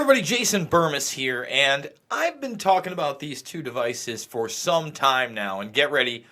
everybody, Jason Burmis here, and I've been talking about these two devices for some time now, and get ready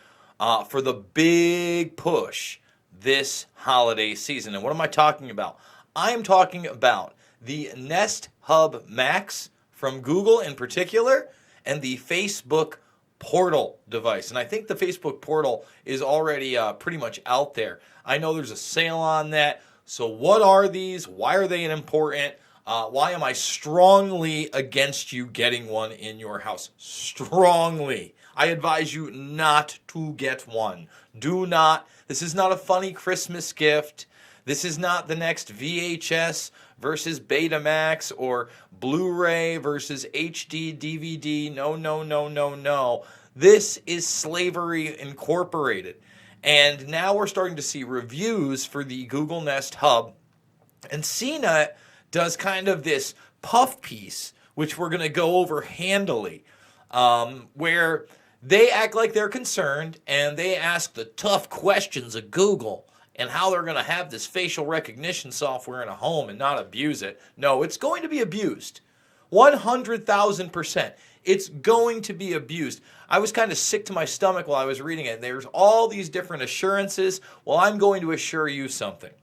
for the big push this holiday season. And what am I talking about? I am talking about the Nest Hub Max from Google in particular, and the Facebook Portal device. And I think the Facebook Portal is already pretty much out there. I know there's a sale on that. So what are these? Why are they important? Why am I strongly against you getting one in your house? Strongly. I advise you not to get one. Do not. This is not a funny Christmas gift. This is not the next VHS versus Betamax or Blu-ray versus HD DVD. No, no, no, no, no. This is Slavery Incorporated. And now we're starting to see reviews for the Google Nest Hub. And CNET does kind of this puff piece, which we're going to go over handily, where they act like they're concerned and they ask the tough questions of Google and how they're going to have this facial recognition software in a home and not abuse it. No, it's going to be abused. 100,000%. It's going to be abused. I was kind of sick to my stomach while I was reading it. There's all these different assurances. Well, I'm going to assure you something.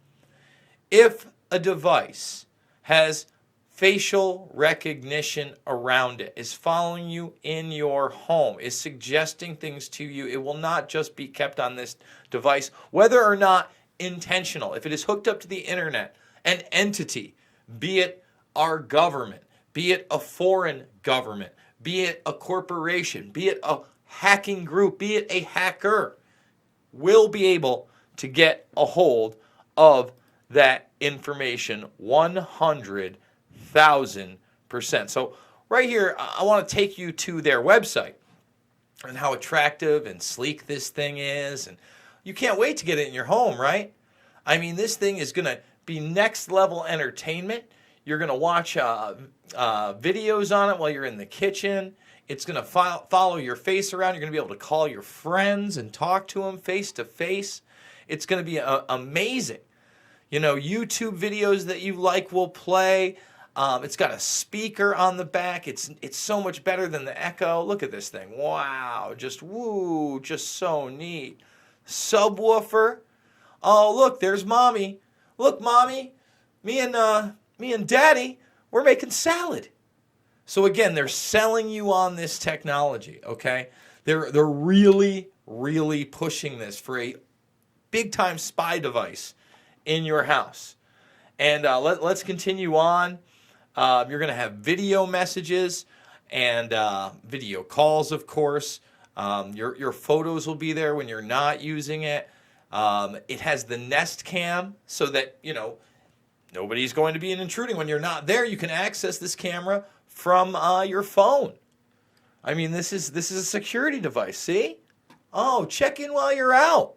If a device has facial recognition around it, is following you in your home, is suggesting things to you, it will not just be kept on this device, whether or not intentional. If it is hooked up to the internet, an entity, be it our government, be it a foreign government, be it a corporation, be it a hacking group, be it a hacker, will be able to get a hold of that information 100,000%. So right here, I want to take you to their website and how attractive and sleek this thing is. And you can't wait to get it in your home, right? I mean, this thing is going to be next level entertainment. You're going to watch videos on it while you're in the kitchen. It's going to follow your face around. You're going to be able to call your friends and talk to them face to face. It's going to be amazing. You know, YouTube videos that you like will play. It's got a speaker on the back. It's so much better than the Echo. Look at this thing. Wow. Just so neat. Subwoofer. Oh, look, there's Mommy. Look, Mommy. Me and Daddy, we're making salad. So again, they're selling you on this technology, okay? They're really, really pushing this for a big-time spy device in your house. And let's continue on. You're going to have video messages and video calls, of course. Your photos will be there when you're not using it. It has the Nest Cam so that, you know, nobody's going to be intruding. When you're not there, you can access this camera from your phone. I mean, this is a security device, see? Oh, check in while you're out.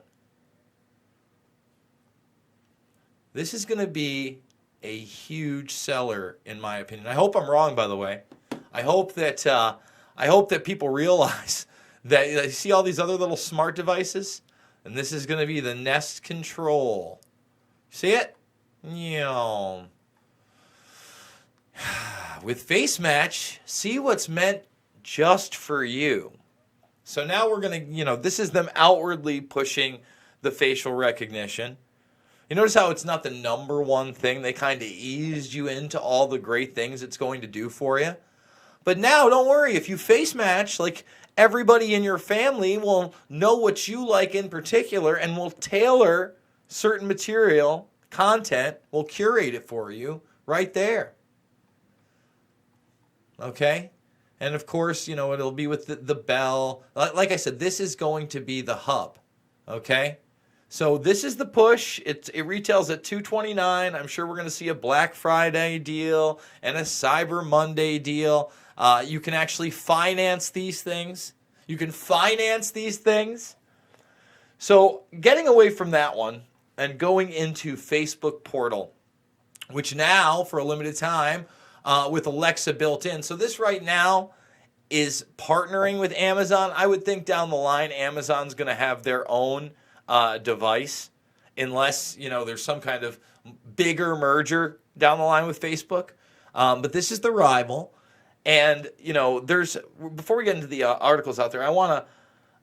This is going to be a huge seller, in my opinion. I hope I'm wrong, by the way. I hope that people realize that you see all these other little smart devices, and this is going to be the Nest Control. See it? Yeah. With Face Match, see what's meant just for you. So now we're going to, this is them outwardly pushing the facial recognition. You notice how it's not the number one thing. They kind of eased you into all the great things it's going to do for you. But now, don't worry. If you face match, like, everybody in your family will know what you like in particular and will tailor certain material, content, will curate it for you right there. Okay? And of course, it'll be with the bell. Like I said, this is going to be the hub. Okay? So this is the push. It retails at $229. I'm sure we're going to see a Black Friday deal and a Cyber Monday deal. You can actually finance these things. So getting away from that one and going into Facebook Portal, which now, for a limited time, with Alexa built in. So this right now is partnering with Amazon. I would think down the line, Amazon's going to have their own device, unless there's some kind of bigger merger down the line with Facebook. But this is the rival. And, before we get into the articles out there, I want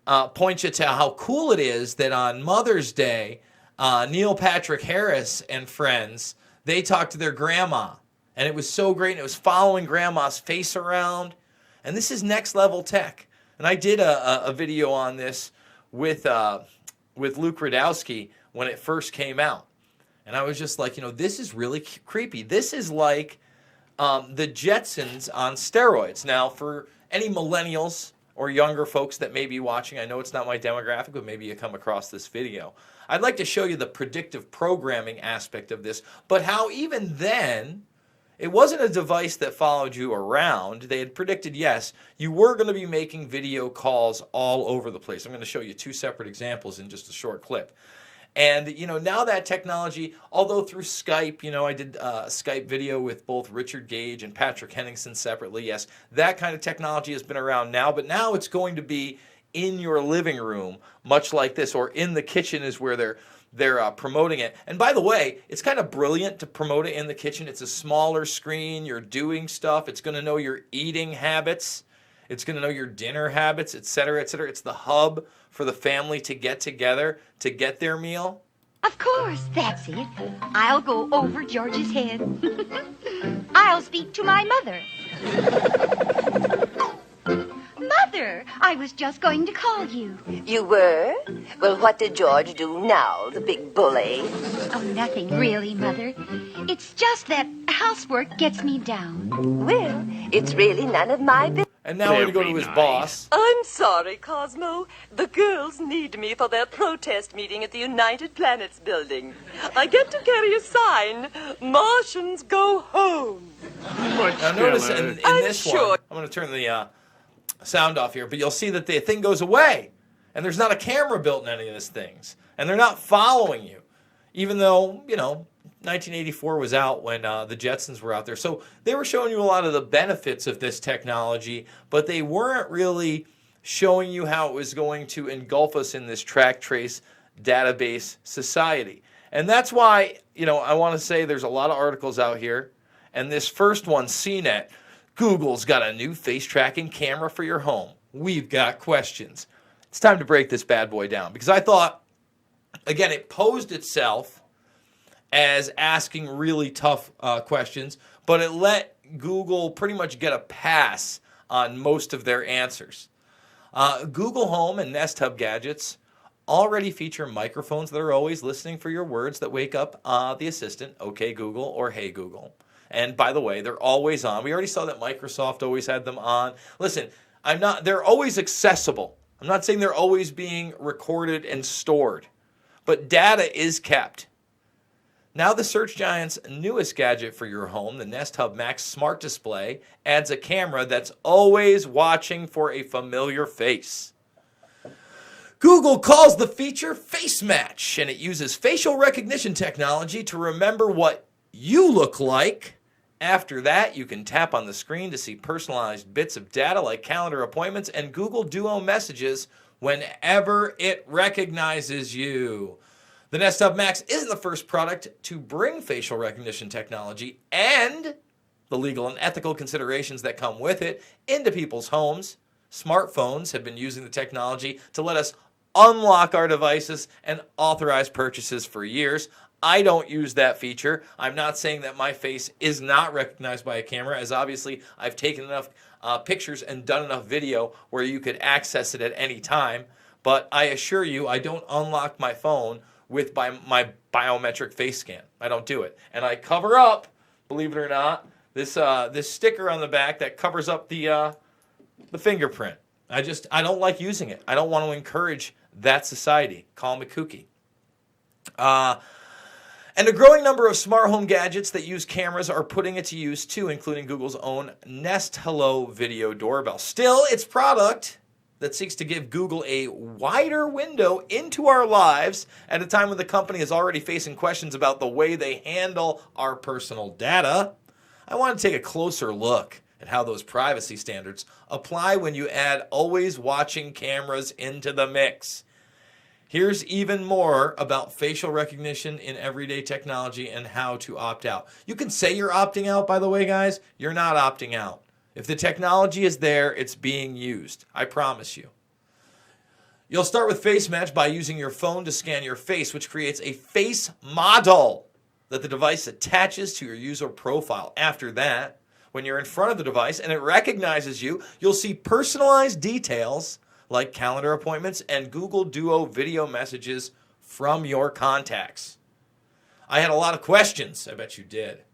to point you to how cool it is that on Mother's Day, Neil Patrick Harris and friends, they talked to their grandma. And it was so great. And it was following grandma's face around. And this is next level tech. And I did a video on this with Luke Radowski when it first came out. And I was just like, this is really creepy. This is like the Jetsons on steroids. Now, for any millennials or younger folks that may be watching, I know it's not my demographic, but maybe you come across this video. I'd like to show you the predictive programming aspect of this, but how even then, it wasn't a device that followed you around. They had predicted, yes, you were going to be making video calls all over the place. I'm going to show you two separate examples in just a short clip. And, now that technology, although through Skype, I did a Skype video with both Richard Gage and Patrick Henningsen separately. Yes, that kind of technology has been around now, but now it's going to be in your living room, much like this, or in the kitchen is where they're promoting it. And by the way, it's kind of brilliant to promote it in the kitchen. It's a smaller screen. You're doing stuff. It's going to know your eating habits. It's going to know your dinner habits, et cetera, et cetera. It's the hub for the family to get together to get their meal. Of course, that's it. I'll go over George's head. I'll speak to my mother. Mother, I was just going to call you. You were? Well, what did George do now, the big bully? Oh, nothing really, Mother. It's just that housework gets me down. Well, it's really none of my business. And now we're going to go to his boss. I'm sorry, Cosmo. The girls need me for their protest meeting at the United Planets building. I get to carry a sign, Martians go home. Now notice in this one, I'm going to turn the sound off here, but you'll see that the thing goes away. And there's not a camera built in any of these things. And they're not following you. Even though, 1984 was out when the Jetsons were out there. So they were showing you a lot of the benefits of this technology, but they weren't really showing you how it was going to engulf us in this track trace database society. And that's why, I want to say there's a lot of articles out here. And this first one, CNET, Google's got a new face tracking camera for your home. We've got questions. It's time to break this bad boy down because I thought, again, it posed itself as asking really tough questions, but it let Google pretty much get a pass on most of their answers. Google Home and Nest Hub gadgets already feature microphones that are always listening for your words that wake up the assistant, OK Google or Hey Google. And by the way, they're always on. We already saw that Microsoft always had them on. Listen, they're always accessible. I'm not saying they're always being recorded and stored, but data is kept. Now the search giant's newest gadget for your home, the Nest Hub Max Smart Display, adds a camera that's always watching for a familiar face. Google calls the feature Face Match, and it uses facial recognition technology to remember what you look like. After that, you can tap on the screen to see personalized bits of data like calendar appointments and Google Duo messages whenever it recognizes you. The Nest Hub Max isn't the first product to bring facial recognition technology and the legal and ethical considerations that come with it into people's homes. Smartphones have been using the technology to let us unlock our devices and authorize purchases for years. I don't use that feature. I'm not saying that my face is not recognized by a camera, as obviously I've taken enough pictures and done enough video where you could access it at any time. But I assure you, I don't unlock my phone with my biometric face scan. I don't do it. And I cover up, believe it or not, this sticker on the back that covers up the fingerprint. I don't like using it. I don't want to encourage that society. Call me kooky. And a growing number of smart home gadgets that use cameras are putting it to use too, including Google's own Nest Hello video doorbell. Still, its product that seeks to give Google a wider window into our lives at a time when the company is already facing questions about the way they handle our personal data. I want to take a closer look at how those privacy standards apply when you add always watching cameras into the mix. Here's even more about facial recognition in everyday technology and how to opt out. You can say you're opting out, by the way, guys. You're not opting out. If the technology is there, it's being used. I promise you. You'll start with Face Match by using your phone to scan your face, which creates a face model that the device attaches to your user profile. After that, when you're in front of the device and it recognizes you, you'll see personalized details like calendar appointments and Google Duo video messages from your contacts. I had a lot of questions. I bet you did.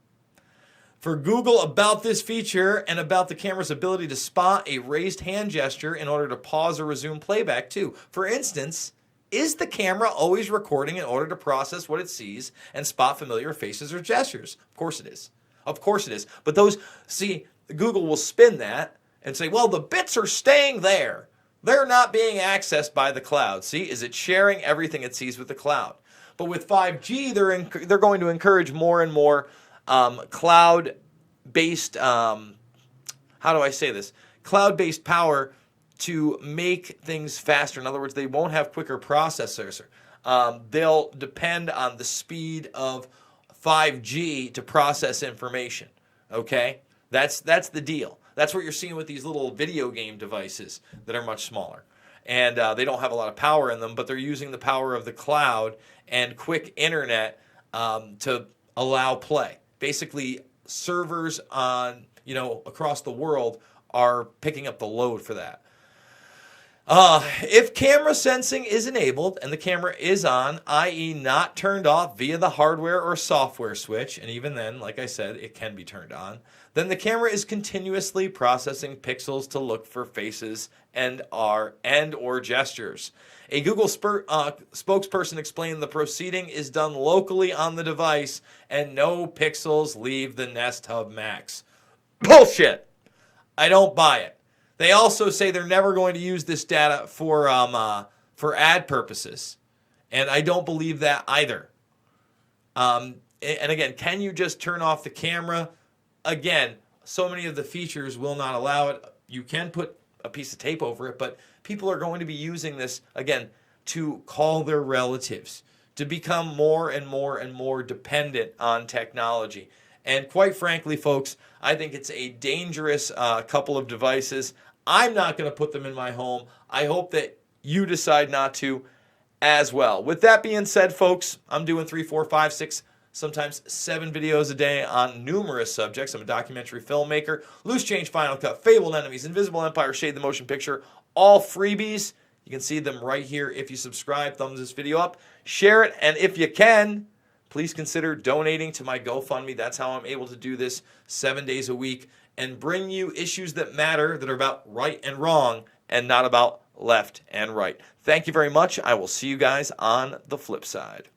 For Google about this feature and about the camera's ability to spot a raised hand gesture in order to pause or resume playback too. For instance, is the camera always recording in order to process what it sees and spot familiar faces or gestures? Of course it is. Of course it is. But Google will spin that and say, well, the bits are staying there. They're not being accessed by the cloud. See, is it sharing everything it sees with the cloud? But with 5G, they're going to encourage more and more cloud-based, cloud-based power to make things faster. In other words, they won't have quicker processors. They'll depend on the speed of 5G to process information. Okay? That's the deal. That's what you're seeing with these little video game devices that are much smaller. And they don't have a lot of power in them, but they're using the power of the cloud and quick internet to allow play. Basically, servers across the world are picking up the load for that. If camera sensing is enabled and the camera is on, i.e. not turned off via the hardware or software switch, and even then, like I said, it can be turned on, then the camera is continuously processing pixels to look for faces and or gestures. A Google spokesperson explained the proceeding is done locally on the device and no pixels leave the Nest Hub Max. Bullshit! I don't buy it. They also say they're never going to use this data for ad purposes, and I don't believe that either. And again, can you just turn off the camera? Again, so many of the features will not allow it. You can put a piece of tape over it, but people are going to be using this, again, to call their relatives, to become more and more and more dependent on technology. And quite frankly, folks, I think it's a dangerous couple of devices. I'm not going to put them in my home. I hope that you decide not to as well. With that being said, folks, I'm doing 3, 4, 5, 6, sometimes 7 videos a day on numerous subjects. I'm a documentary filmmaker. Loose Change, Final Cut, Fabled Enemies, Invisible Empire, Shade the Motion Picture, all freebies. You can see them right here if you subscribe. Thumbs this video up. Share it, and if you can, please consider donating to my GoFundMe. That's how I'm able to do this 7 days a week and bring you issues that matter, that are about right and wrong and not about left and right. Thank you very much. I will see you guys on the flip side.